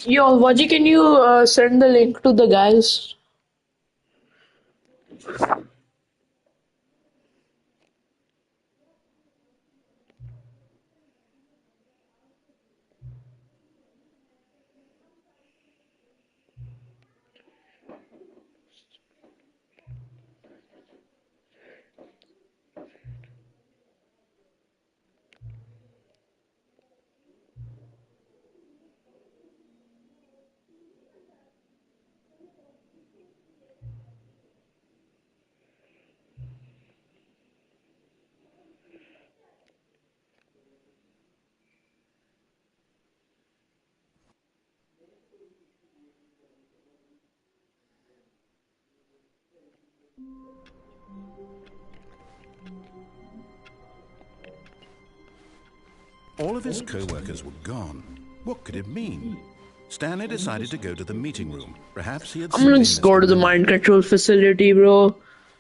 Yo, Vaji, can you send the link to the guys? All of his co-workers were gone. What could it mean? Stanley decided to go to the meeting room. Perhaps he had I'm gonna simply just missed go the to the memo. mind control facility, bro.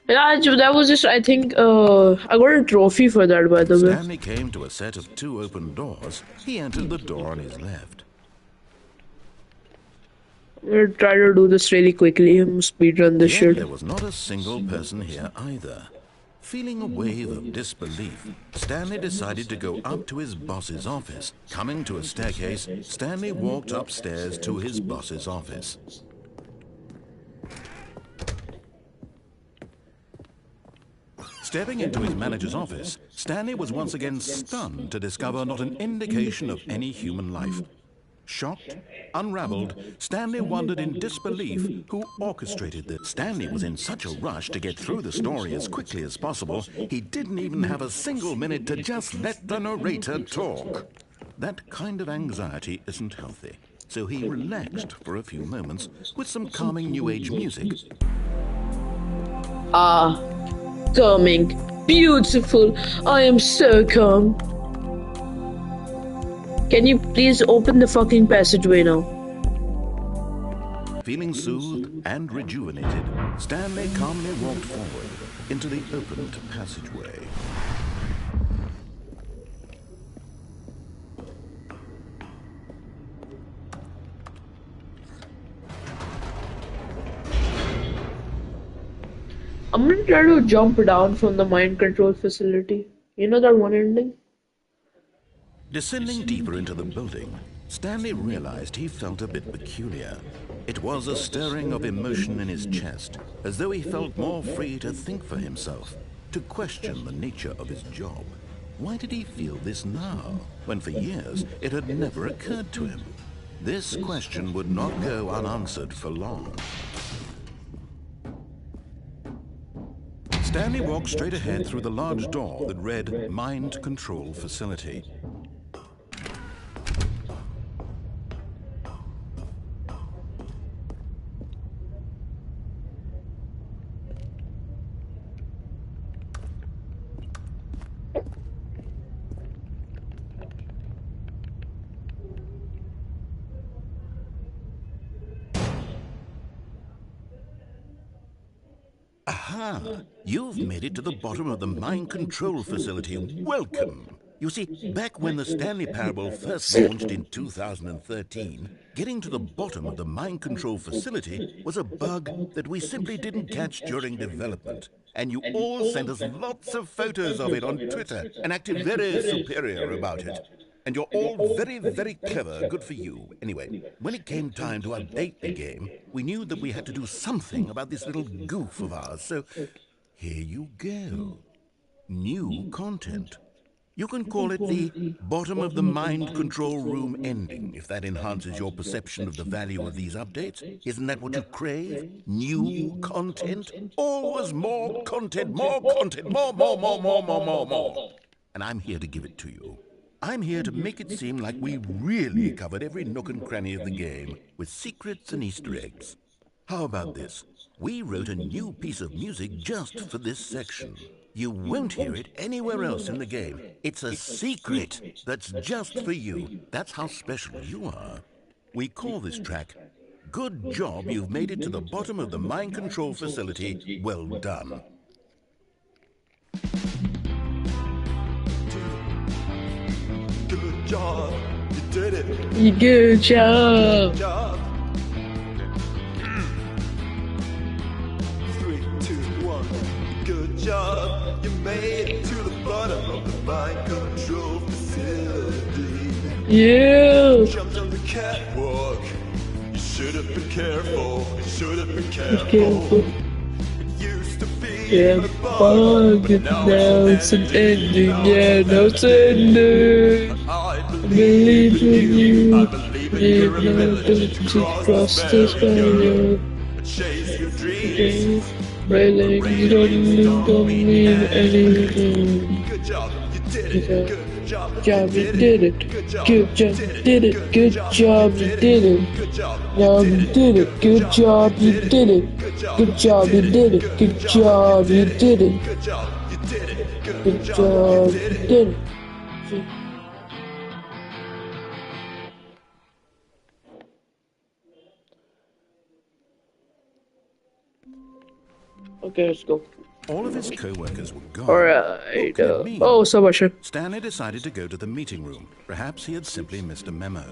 Yeah, that was just, I think, I got a trophy for that, by the way. Stanley came to a set of two open doors. He entered the door on his left. I'm gonna try to do this really quickly. I'm speedrun this Yet shit. there was not a single person here either. Feeling a wave of disbelief, Stanley decided to go up to his boss's office. Coming to a staircase, Stanley walked upstairs to his boss's office. Stepping into his manager's office, Stanley was once again stunned to discover not an indication of any human life. Shocked, unraveled, Stanley wondered in disbelief who orchestrated this. Stanley was in such a rush to get through the story as quickly as possible, he didn't even have a single minute to just let the narrator talk. That kind of anxiety isn't healthy, so he relaxed for a few moments with some calming New Age music. Ah, calming. Beautiful. I am so calm. Can you please open the fucking passageway now? Feeling soothed and rejuvenated, Stanley calmly walked forward into the opened passageway. I'm gonna try to jump down from the mind control facility. You know that one ending? Descending deeper into the building, Stanley realized he felt a bit peculiar. It was a stirring of emotion in his chest, as though he felt more free to think for himself, to question the nature of his job. Why did he feel this now, when for years it had never occurred to him? This question would not go unanswered for long. Stanley walked straight ahead through the large door that read Mind Control Facility. Aha! You've made it to the bottom of the mind control facility. Welcome! You see, back when the Stanley Parable first launched in 2013, getting to the bottom of the mind control facility was a bug that we simply didn't catch during development. And you all sent us lots of photos of it on Twitter and acted very superior about it. And you're all very, very clever. Good for you. Anyway, when it came time to update the game, we knew that we had to do something about this little goof of ours. So here you go. New content. You can call it the bottom of the mind control room ending, if that enhances your perception of the value of these updates. Isn't that what you crave? New content? Always more content, more, more. And I'm here to give it to you. I'm here to make it seem like we really covered every nook and cranny of the game, with secrets and Easter eggs. How about this? We wrote a new piece of music just for this section. You won't hear it anywhere else in the game. It's a secret that's just for you. That's how special you are. We call this track, Good Job You've Made It to the Bottom of the Mind Control Facility. Well done. Good job, you did it. Good job. Good job. 3, 2, 1. Good job. You made it to the bottom of the mind control facility. Yeah. Jumped on the catwalk. You should have been careful. You should have been Careful. careful. It used to be Yeah, a fuck bug, it, but now it's an ending. Yeah, now it's ending. ending. I Believe in you. I believe in your ability to cross this barrier. Chase your dreams. Railings don't mean anything. Good job, you did it. Good job, you did it. Good job, you did it. Good job, you did it. Good job, Now you did it. Good job, you did it. Good job, you did it. Good job, you did it. Good job, you did it. Good job, you did it. Okay, let's go. All of his co-workers were gone. Alright. What could it mean? Oh, Subhashan. Stanley decided to go to the meeting room. Perhaps he had simply missed a memo.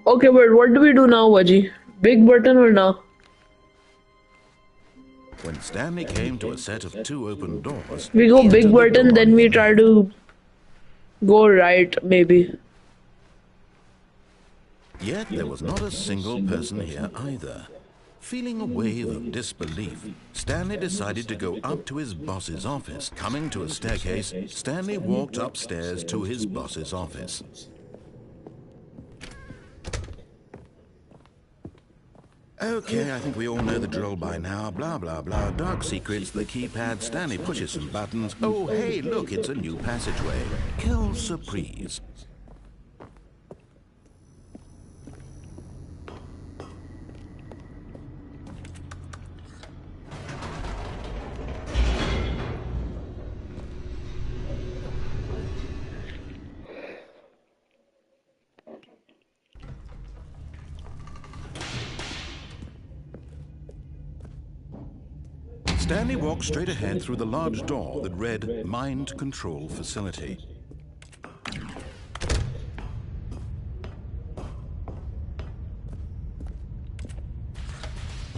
Okay, but what do we do now, Vaji? Big button or now? When Stanley came to a set of 2 open doors, We go he big entered the button, door then we on try to go right, maybe. Yet there was not a single person here either. Feeling a wave of disbelief, Stanley decided to go up to his boss's office. Coming to a staircase, Stanley walked upstairs to his boss's office. Okay, I think we all know the drill by now. Blah, blah, blah. Dark secrets, the keypad. Stanley pushes some buttons. Oh, hey, look, it's a new passageway. Quelle surprise. Stanley walked straight ahead through the large door that read Mind Control Facility.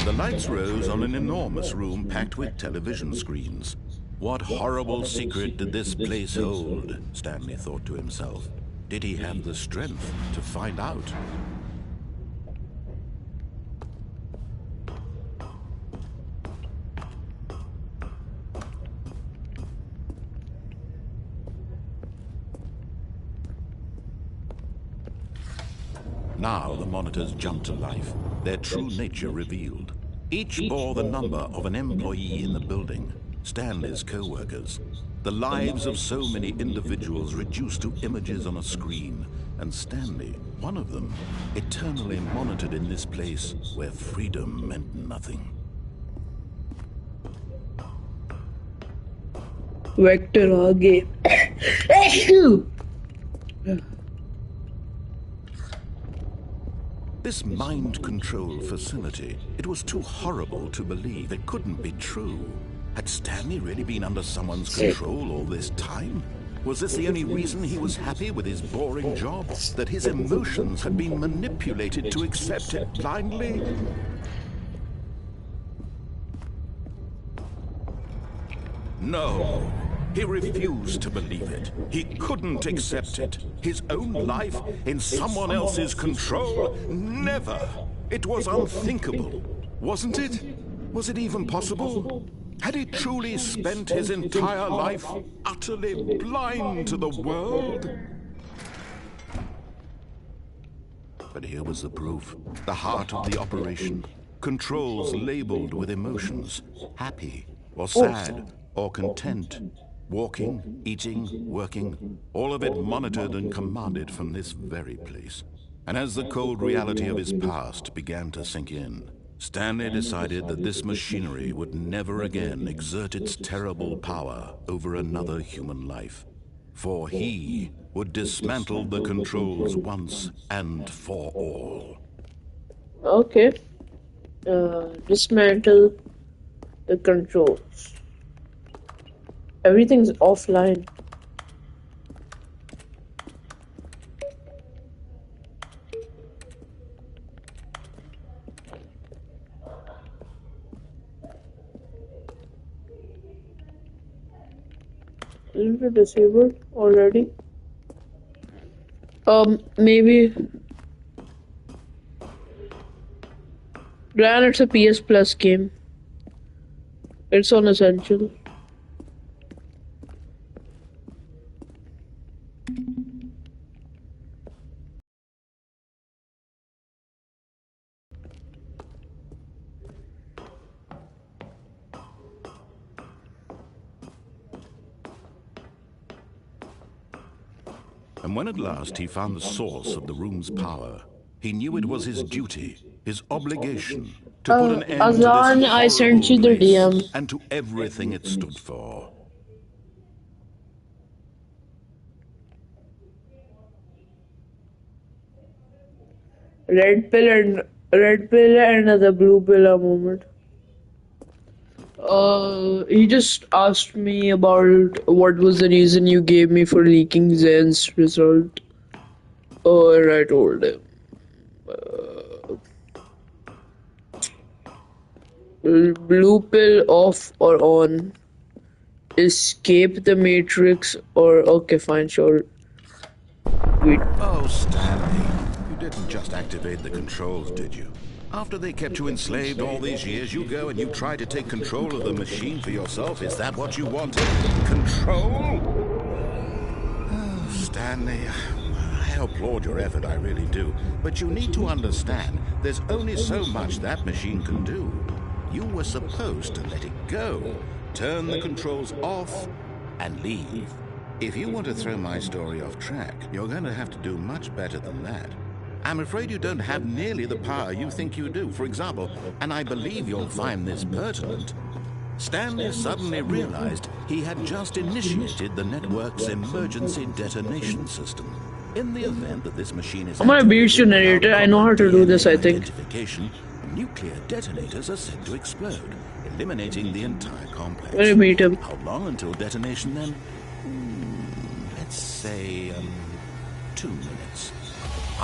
The lights rose on an enormous room packed with television screens. What horrible secret did this place hold? Stanley thought to himself. Did he have the strength to find out? Now the monitors jumped to life, their true nature revealed. Each bore the number of an employee in the building, Stanley's co-workers. The lives of so many individuals reduced to images on a screen, and Stanley, one of them, eternally monitored in this place where freedom meant nothing. Vector आगे. This mind control facility, it was too horrible to believe. It couldn't be true. Had Stanley really been under someone's control all this time? Was this the only reason he was happy with his boring job? That his emotions had been manipulated to accept it blindly? No. He refused to believe it. He couldn't accept it. His own life in someone else's control? Never. It was unthinkable. Wasn't it? Was it even possible? Had he truly spent his entire life utterly blind to the world? But here was the proof. The heart of the operation. Controls labeled with emotions. Happy or sad or content. Walking, eating, working, all of it monitored and commanded from this very place. And as the cold reality of his past began to sink in, Stanley decided that this machinery would never again exert its terrible power over another human life. For he would dismantle the controls once and for all. Okay. Dismantle the controls. Everything's offline. Isn't it disabled already? Maybe. Ryan, it's a PS Plus game. It's on Essential. And when at last he found the source of the room's power, he knew it was his duty, his obligation, to put an end Azan, to this I sent you horrible the place DM. and to everything it stood for. Red pill and the blue pill moment. He just asked me about what was the reason you gave me for leaking Zen's result. And I told him. Blue pill off or on? Escape the matrix or okay, fine, sure. Wait. Oh, Stanley, you didn't just activate the controls, did you? After they kept you enslaved all these years, you go and you try to take control of the machine for yourself. Is that what you wanted? Control? Oh, Stanley, I applaud your effort, I really do. But you need to understand, there's only so much that machine can do. You were supposed to let it go, turn the controls off, and leave. If you want to throw my story off track, you're going to have to do much better than that. I'm afraid you don't have nearly the power you think you do. For example, and I believe you'll find this pertinent, Stanley suddenly realized he had just initiated the network's emergency detonation system. In the event that this machine is I'm gonna beat you, narrator. I know how to do this, I think. Nuclear detonators are said to explode, eliminating the entire complex. Let me beat him. How long until detonation then? Let's say 2 minutes.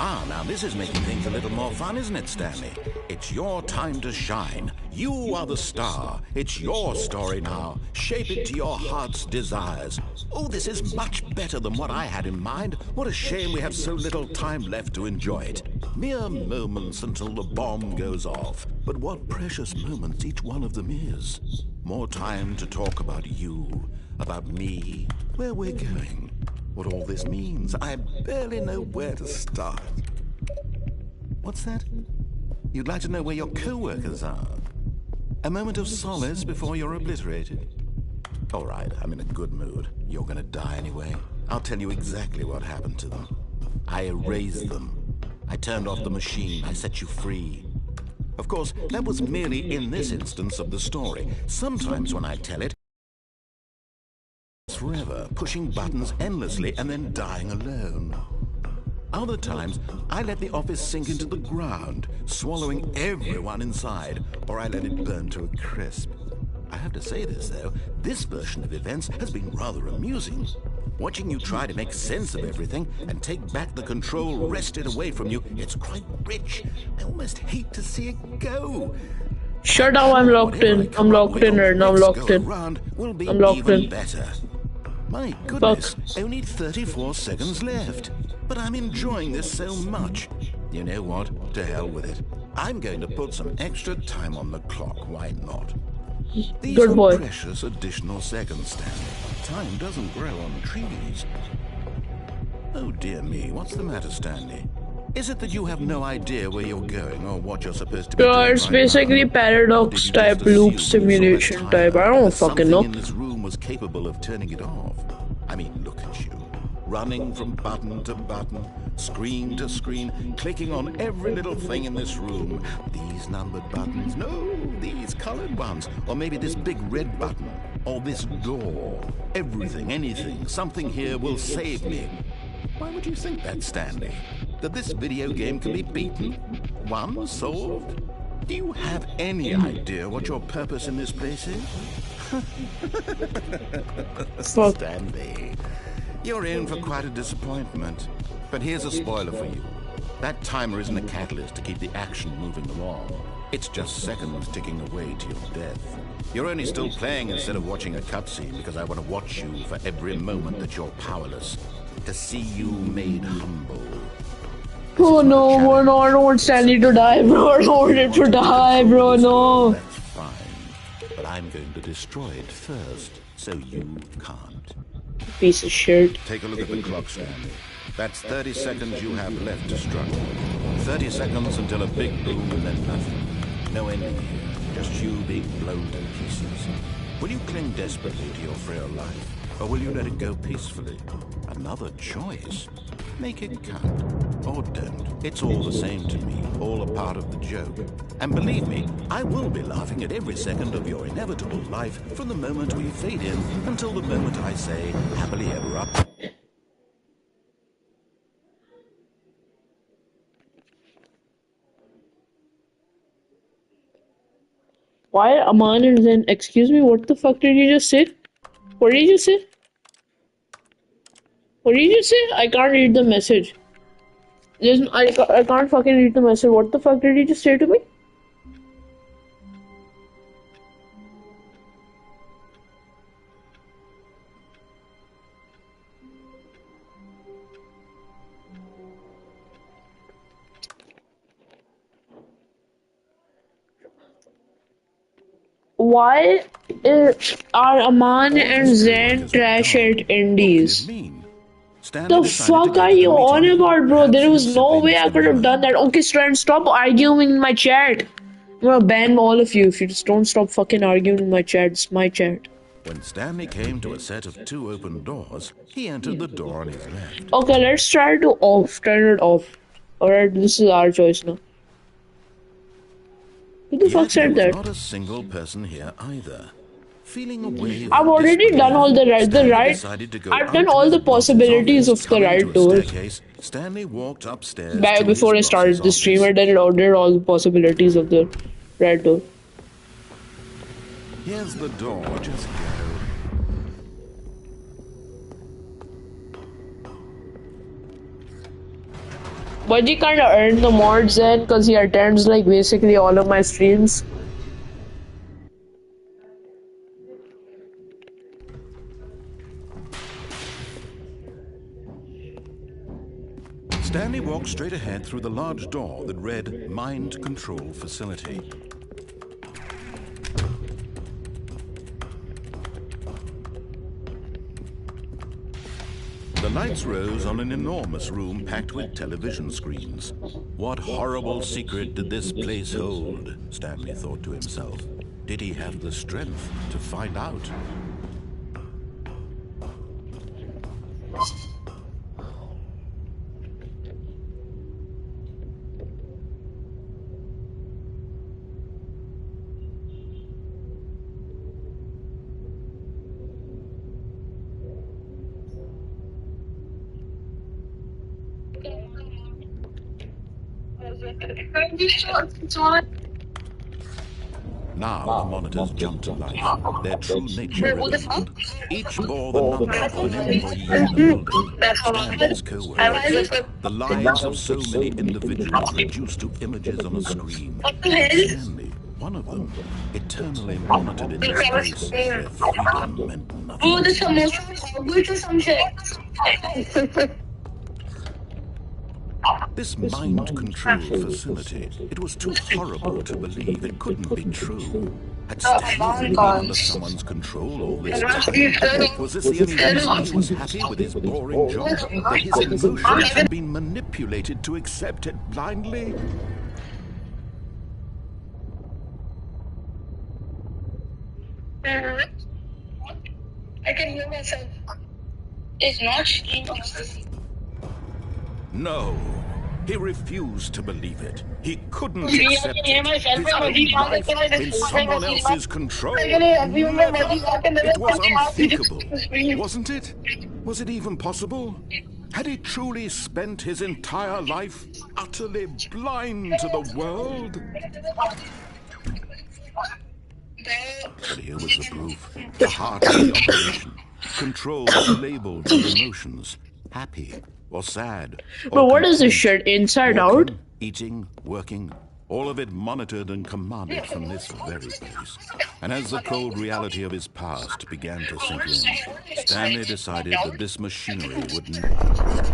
Ah, now this is making things a little more fun, isn't it, Stanley? It's your time to shine. You are the star. It's your story now. Shape it to your heart's desires. Oh, this is much better than what I had in mind. What a shame we have so little time left to enjoy it. Mere moments until the bomb goes off. But what precious moments each one of them is. More time to talk about you, about me, where we're going. What all this means, I barely know where to start. What's that? You'd like to know where your co-workers are? A moment of solace before you're obliterated? All right, I'm in a good mood. You're gonna die anyway. I'll tell you exactly what happened to them. I erased them. I turned off the machine. I set you free. Of course, that was merely in this instance of the story. Sometimes when I tell it, forever, pushing buttons endlessly and then dying alone. Other times, I let the office sink into the ground, swallowing everyone inside, or I let it burn to a crisp. I have to say this, though, this version of events has been rather amusing. Watching you try to make sense of everything and take back the control wrested away from you, it's quite rich. I almost hate to see it go. Shut up, I'm locked in. I'm locked in right now, I'm locked in. I'm locked in. Better. My goodness, only 34 seconds left. But I'm enjoying this so much. You know what? To hell with it. I'm going to put some extra time on the clock. Why not? These Good boy. are precious additional seconds, Stanley. Time doesn't grow on trees. Oh dear me, what's the matter, Stanley? Is it that you have no idea where you're going or what you're supposed to be doing? It's right basically now? paradox type, loop simulation type. I don't fucking know. Something in this room was capable of turning it off. I mean, look at you. Running from button to button, screen to screen, clicking on every little thing in this room. These numbered buttons, no, these colored ones. Or maybe this big red button, or this door. Everything, anything, something here will save me. Why would you think that, Stanley? That this video game can be beaten? Won? Solved? Do you have any idea what your purpose in this place is? Stanley, you're in for quite a disappointment. But here's a spoiler for you. That timer isn't a catalyst to keep the action moving along. It's just seconds ticking away to your death. You're only still playing instead of watching a cutscene because I want to watch you for every moment that you're powerless. To see you made humble. Oh no, bro, no, I don't want Stanley to die, bro. I don't want him to die, bro, no. That's fine. But I'm going to destroy it first, so you can't. Piece of shit. Take a look at the clock, Stanley. That's 30 seconds you have left to struggle. 30 seconds until a big boom and then nothing. No ending here, just you being blown to pieces. Will you cling desperately to your frail life, or will you let it go peacefully? Another choice. Make it count, or don't. It's all the same to me, all a part of the joke. And believe me, I will be laughing at every second of your inevitable life from the moment we fade in until the moment I say, happily ever after. Why Aman and then excuse me, what the fuck did you just say? What did you just say? What did you just say? I can't read the message. I can't fucking read the message. What the fuck did you just say to me? Why are Aman and Zen trash at Indies? The fuck are you on about, bro? There was no way I could have done that. Okay, Strand, stop arguing in my chat. I'm gonna ban all of you if you just don't stop fucking arguing in my chat. It's my chat. When Stanley came to a set of 2 open doors, he entered the door on his left. Okay, let's try to turn it off. Alright, this is our choice now. Who the fuck said that? Not a single person here either. Feeling a wave I've already done all the right. I've done all the possibilities of the right door. Stanley walked upstairs. Back before I started the stream, I did all the possibilities of the right door. Here's the door. Just go. But he kinda earned the mods then, cause he attends like basically all of my streams. Stanley walked straight ahead through the large door that read Mind Control Facility. The lights rose on an enormous room packed with television screens. What horrible secret did this place hold? Stanley thought to himself. Did he have the strength to find out? Now the monitors jumped to life, their true nature revealed. Each bore the number of an employee in the building, Stanley's co-workers, the lives of so many individuals reduced to images on a screen. Stanley, one of them, eternally monitored in this place where freedom meant nothing. Oh, the samosa or some shit. This mind control facility, it was too horrible to believe. It couldn't be true. Had Stanley been under someone's control all this time? Was this the only reason he was happy with his boring job? That his emotions had been manipulated to accept it blindly? I can hear myself. It's not streaming. No. He refused to believe it. He couldn't accept it. His own life in someone else's control. It was unthinkable, wasn't it? Was it even possible? Had he truly spent his entire life utterly blind to the world? But here was the proof. The heart of the operation. Controls labeled with emotions. Happy, or sad, But or what is this content. shit? Inside Out? Walking, eating, working, all of it monitored and commanded from this very place. And as the cold reality of his past began to sink in, Stanley decided that this machinery wouldn't...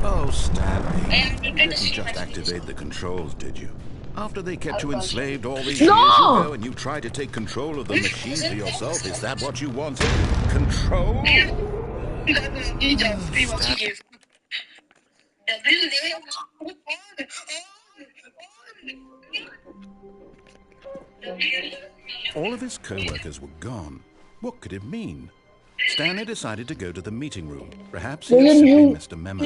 Oh, Stanley, you didn't just activate the controls, did you? After they kept you enslaved all these years, you go and you try to take control of the machine for yourself. Is that what you wanted? Control? All of his co-workers were gone. What could it mean? Stanley decided to go to the meeting room. Perhaps he had simply missed a memo.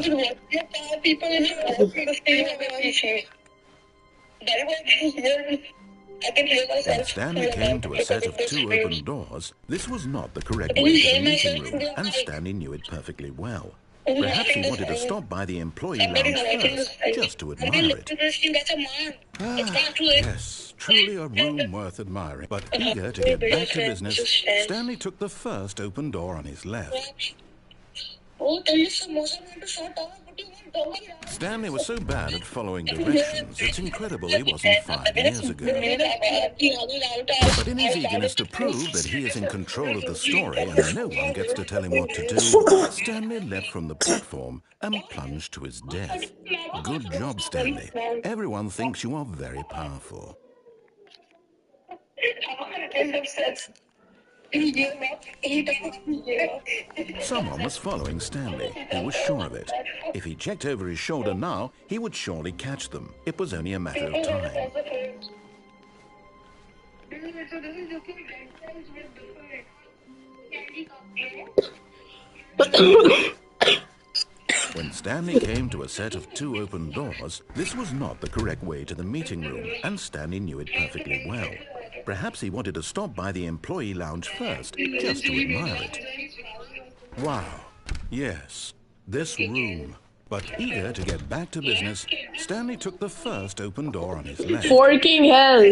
When Stanley came to a set of 2 open doors, this was not the correct way to the meeting room, and Stanley knew it perfectly well. Perhaps he wanted to stop by the employee lounge first, just to admire it. Yes, truly a room worth admiring. But eager to get back to business, Stanley took the first open door on his left. Stanley was so bad at following directions, it's incredible he wasn't 5 years ago. But in his eagerness to prove that he is in control of the story and no one gets to tell him what to do, Stanley leapt from the platform and plunged to his death. Good job, Stanley. Everyone thinks you are very powerful. Someone was following Stanley. He was sure of it. If he checked over his shoulder now, he would surely catch them. It was only a matter of time. When Stanley came to a set of 2 open doors, this was not the correct way to the meeting room, and Stanley knew it perfectly well. Perhaps he wanted to stop by the employee lounge first, just to admire it. Wow, yes, this room. But eager to get back to business, Stanley took the first open door on his left. Forking hell.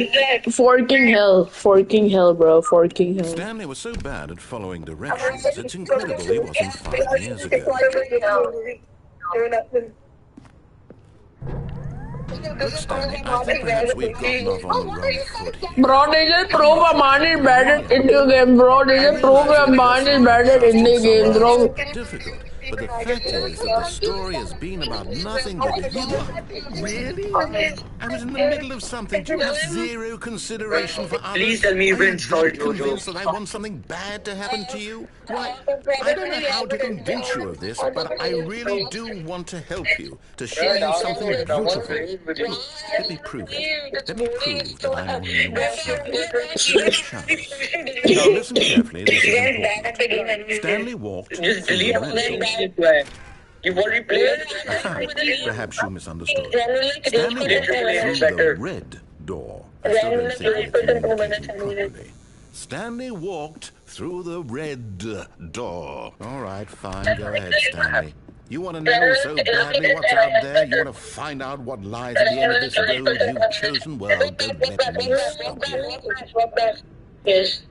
Forking hell. Forking hell, bro. Forking hell. Stanley was so bad at following directions, it's incredible he wasn't 5 years ago. Look, Stanley, I think perhaps we've gotten off on the wrong foot here. Bro, DJ Pro का man is bad at indie game, bro. DJ Pro का man is bad at indie games, bro. Difficult, but the fact is that the story has been about nothing but you. Really? I was in the middle of something. Do you have zero consideration for others? Please tell me you've been installed, Jojo. Convinced that I want something bad to happen to you? Why, I don't know how to convince you of this, but I really do want to help you, to show you something beautiful. Let me prove it. Let me prove that I'm on your side. Now listen carefully, this is important. Stanley walked through Just the delete all red door. that. You've already played. Perhaps you misunderstood. Stanley walked through the red door. I still don't think we're communicating properly. Stanley walked through the red door. All right, fine. Go ahead, Stanley. You want to know so badly what's out there? You want to find out what lies at the end of this road you've chosen? Well, don't let me stop you. Yes.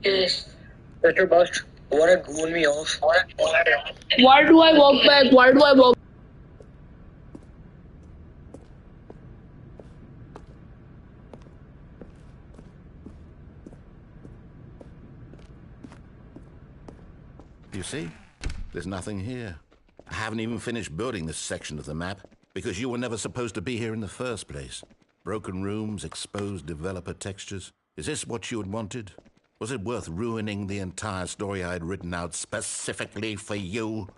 Better bust. Wanna goon me off? Why do I walk back? Why do I walk? You see? There's nothing here. I haven't even finished building this section of the map because you were never supposed to be here in the first place. Broken rooms, exposed developer textures. Is this what you had wanted? Was it worth ruining the entire story I had written out specifically for you?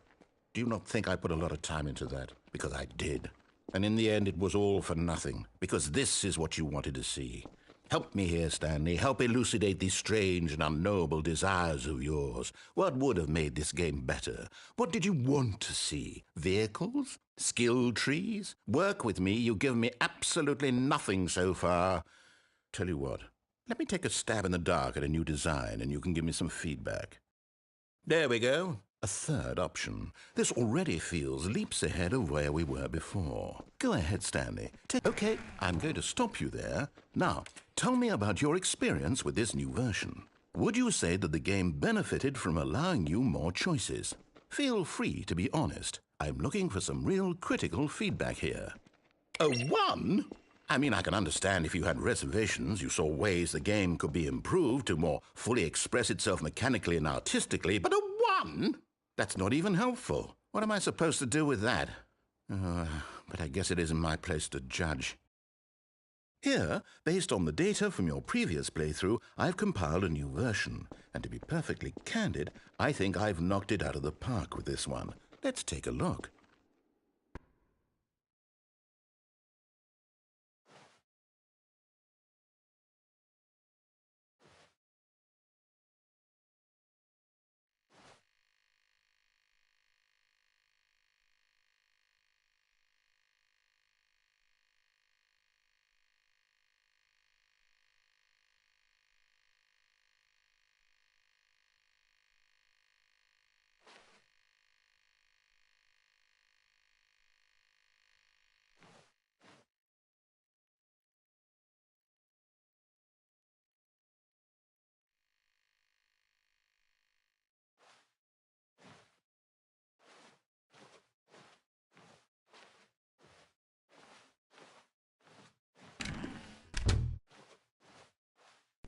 Do you not think I put a lot of time into that? Because I did. And in the end, it was all for nothing. Because this is what you wanted to see. Help me here, Stanley. Help elucidate these strange and unknowable desires of yours. What would have made this game better? What did you want to see? Vehicles? Skill trees? Work with me. You've given me absolutely nothing so far. Tell you what. Let me take a stab in the dark at a new design, and you can give me some feedback. There we go. A third option. This already feels leaps ahead of where we were before. Go ahead, Stanley. Okay, I'm going to stop you there. Now, tell me about your experience with this new version. Would you say that the game benefited from allowing you more choices? feel free to be honest. I'm looking for some real critical feedback here. A 1? I mean, I can understand if you had reservations, you saw ways the game could be improved to more fully express itself mechanically and artistically, but a 1? That's not even helpful. What am I supposed to do with that? But I guess it isn't my place to judge. Here, based on the data from your previous playthrough, I've compiled a new version. And to be perfectly candid, I think I've knocked it out of the park with this one. Let's take a look.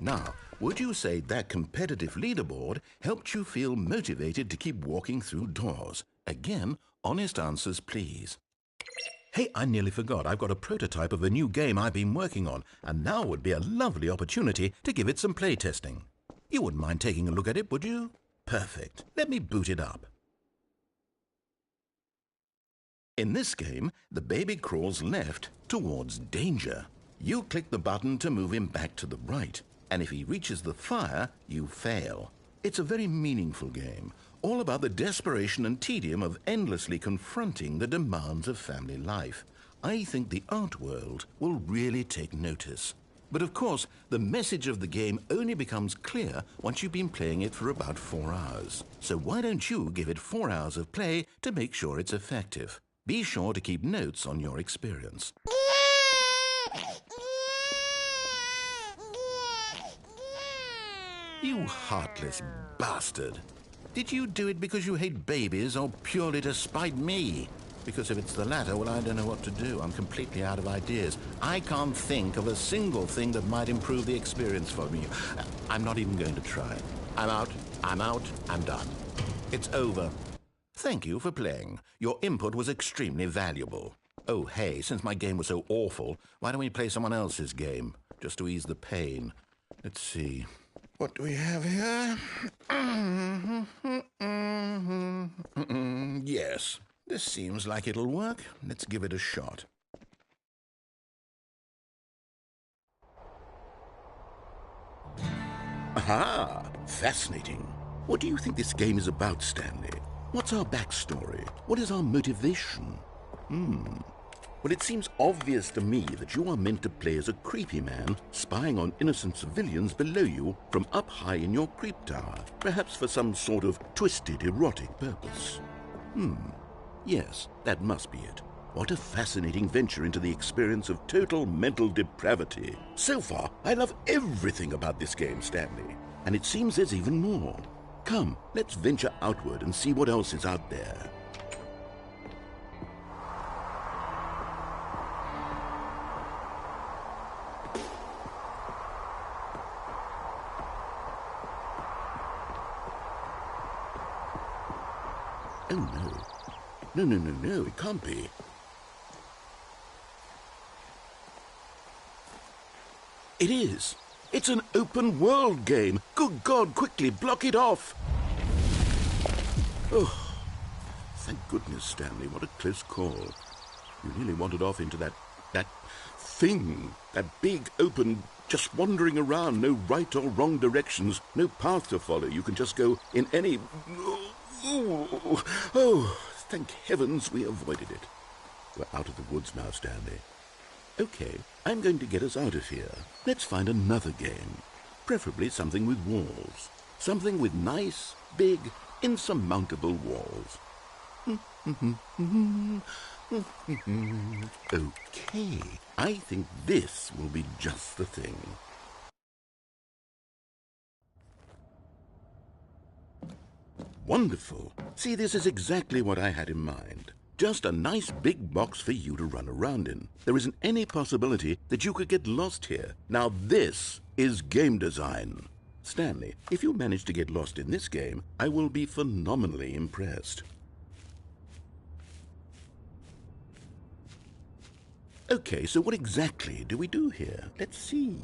Now, would you say that competitive leaderboard helped you feel motivated to keep walking through doors? Again, honest answers, please. Hey, I nearly forgot. I've got a prototype of a new game I've been working on, and now would be a lovely opportunity to give it some playtesting. You wouldn't mind taking a look at it, would you? Perfect. Let me boot it up. In this game, the baby crawls left towards danger. You click the button to move him back to the right, and if he reaches the fire, you fail. It's a very meaningful game, all about the desperation and tedium of endlessly confronting the demands of family life. I think the art world will really take notice. But of course, the message of the game only becomes clear once you've been playing it for about 4 hours. So why don't you give it 4 hours of play to make sure it's effective? Be sure to keep notes on your experience. You heartless bastard. Did you do it because you hate babies or purely to spite me? Because if it's the latter, well, I don't know what to do. I'm completely out of ideas. I can't think of a single thing that might improve the experience for me. I'm not even going to try. I'm out, I'm done. It's over. Thank you for playing. Your input was extremely valuable. Oh, hey, since my game was so awful, why don't we play someone else's game? Just to ease the pain. Let's see. What do we have here? Yes, this seems like it'll work. Let's give it a shot. Aha! Fascinating. What do you think this game is about, Stanley? What's our backstory? What is our motivation? Well, it seems obvious to me that you are meant to play as a creepy man spying on innocent civilians below you from up high in your creep tower, perhaps for some sort of twisted, erotic purpose. Yes, that must be it. What a fascinating venture into the experience of total mental depravity. So far, I love everything about this game, Stanley. And it seems there's even more. Come, let's venture outward and see what else is out there. Oh, no. No, it can't be. It is. It's an open world game. Good God, quickly, block it off. Oh, thank goodness, Stanley. What a close call. You nearly wandered off into that thing. That big, open, just wandering around. No right or wrong directions. No path to follow. You can just go in any... Oh, thank heavens we avoided it. We're out of the woods now, Stanley. Okay, I'm going to get us out of here. Let's find another game. Preferably something with walls. Something with nice, big, insurmountable walls. Okay, I think this will be just the thing. wonderful. See, this is exactly what I had in mind. Just a nice big box for you to run around in. There isn't any possibility that you could get lost here. Now this is game design. Stanley, if you manage to get lost in this game, I will be phenomenally impressed. Okay, so what exactly do we do here? Let's see.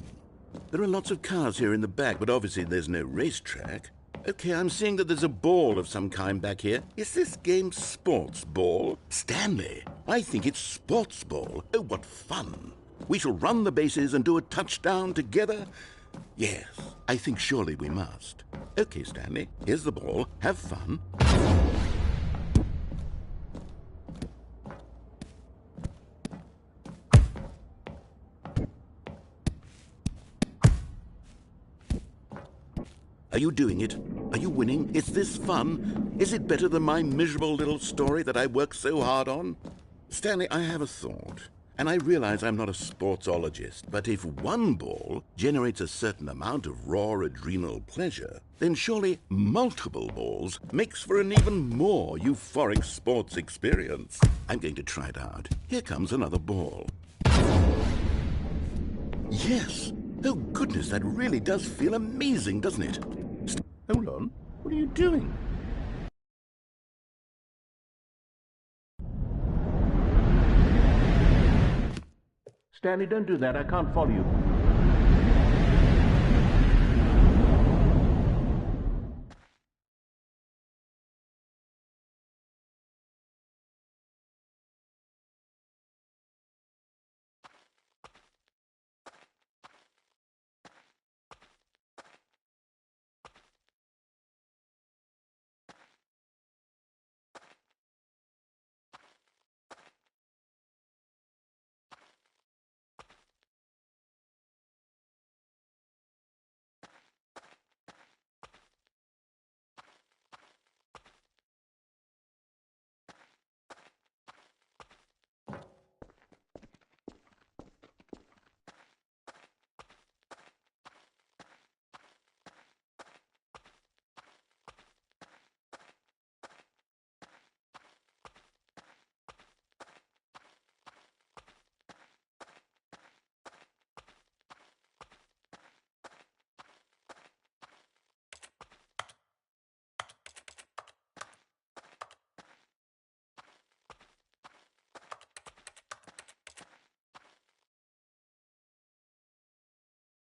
There are lots of cars here in the back, but obviously there's no racetrack. Okay, I'm seeing that there's a ball of some kind back here. Is this game sports ball? Stanley, I think it's sports ball. Oh, what fun. We shall run the bases and do a touchdown together. Yes, I think surely we must. Okay, Stanley, here's the ball. Have fun. Are you doing it? Are you winning? Is this fun? Is it better than my miserable little story that I worked so hard on? Stanley, I have a thought. And I realize I'm not a sportsologist, but if one ball generates a certain amount of raw adrenal pleasure, then surely multiple balls makes for an even more euphoric sports experience. I'm going to try it out. Here comes another ball. Yes! Oh goodness, that really does feel amazing, doesn't it? Hold on. What are you doing? Stanley, don't do that. I can't follow you.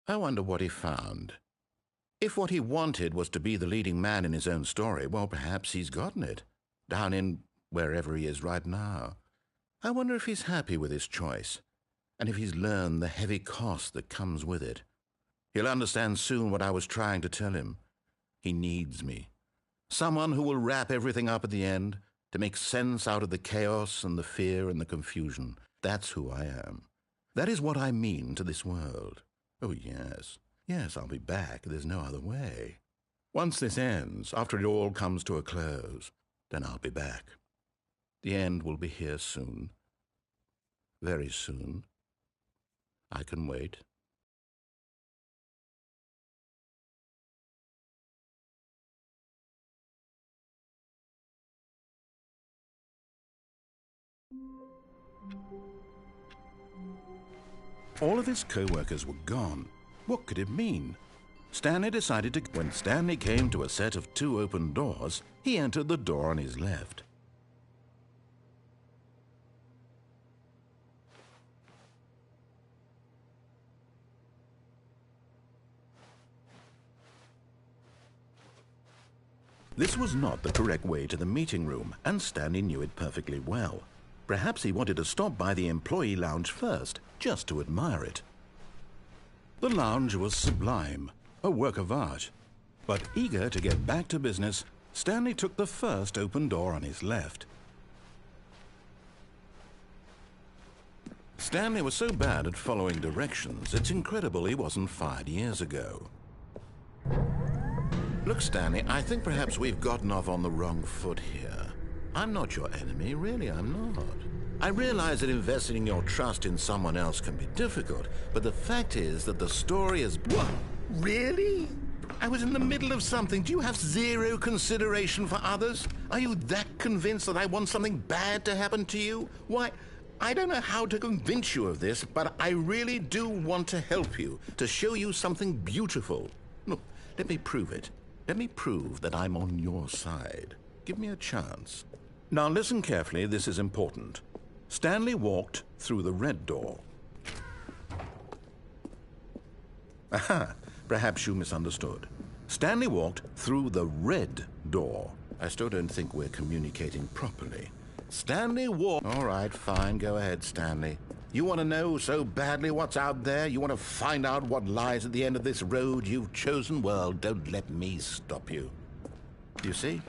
I wonder what he found. If what he wanted was to be the leading man in his own story, well, perhaps he's gotten it, down in wherever he is right now. I wonder if he's happy with his choice, and if he's learned the heavy cost that comes with it. He'll understand soon what I was trying to tell him. He needs me. Someone who will wrap everything up at the end, to make sense out of the chaos and the fear and the confusion. That's who I am. That is what I mean to this world. Oh, yes. Yes, I'll be back. There's no other way. Once this ends, after it all comes to a close, then I'll be back. The end will be here soon. Very soon. I can wait. All of his co-workers were gone. What could it mean? Stanley decided to... When Stanley came to a set of 2 open doors, he entered the door on his left. This was not the correct way to the meeting room, and Stanley knew it perfectly well. Perhaps he wanted to stop by the employee lounge first, just to admire it. The lounge was sublime, a work of art. But eager to get back to business, Stanley took the first open door on his left. Stanley was so bad at following directions, it's incredible he wasn't fired years ago. Look, Stanley, I think perhaps we've gotten off on the wrong foot here. I'm not your enemy, really, I'm not. I realize that investing your trust in someone else can be difficult, but the fact is that the story is... What? Really? I was in the middle of something. Do you have zero consideration for others? Are you that convinced that I want something bad to happen to you? Why, I don't know how to convince you of this, but I really do want to help you, to show you something beautiful. Look, let me prove it. Let me prove that I'm on your side. Give me a chance. Now listen carefully, this is important. Stanley walked through the red door. Aha, perhaps you misunderstood. Stanley walked through the red door. I still don't think we're communicating properly. Stanley walked... All right, fine, go ahead, Stanley. You want to know so badly what's out there? You want to find out what lies at the end of this road you've chosen? Well, don't let me stop you. You see?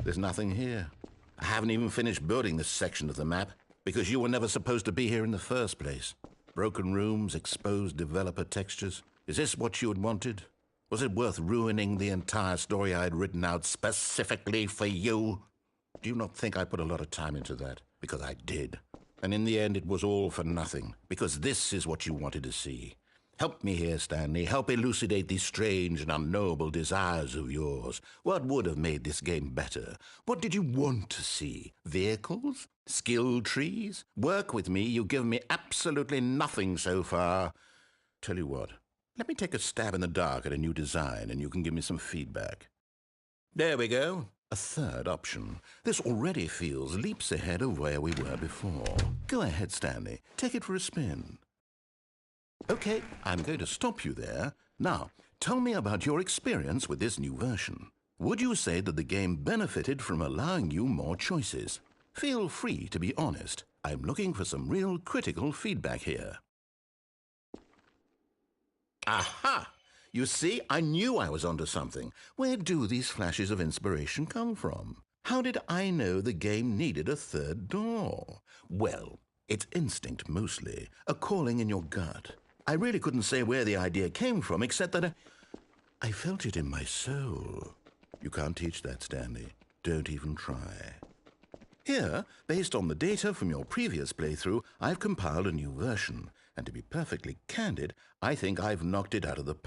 There's nothing here. I haven't even finished building this section of the map because you were never supposed to be here in the first place. Broken rooms, exposed developer textures. Is this what you had wanted? Was it worth ruining the entire story I had written out specifically for you? Do you not think I put a lot of time into that? Because I did. And in the end, it was all for nothing. Because this is what you wanted to see. Help me here, Stanley. Help elucidate these strange and unknowable desires of yours. What would have made this game better? What did you want to see? Vehicles? Skill trees? Work with me. You've given me absolutely nothing so far. Tell you what. Let me take a stab in the dark at a new design, and you can give me some feedback. There we go. A third option. This already feels leaps ahead of where we were before. Go ahead, Stanley. Take it for a spin. Okay, I'm going to stop you there. Now, tell me about your experience with this new version. Would you say that the game benefited from allowing you more choices? Feel free to be honest. I'm looking for some real critical feedback here. Aha! You see, I knew I was onto something. Where do these flashes of inspiration come from? How did I know the game needed a third door? Well, it's instinct mostly, a calling in your gut. I really couldn't say where the idea came from, except that I felt it in my soul. You can't teach that, Stanley. Don't even try. Here, based on the data from your previous playthrough, I've compiled a new version. And to be perfectly candid, I think I've knocked it out of the park.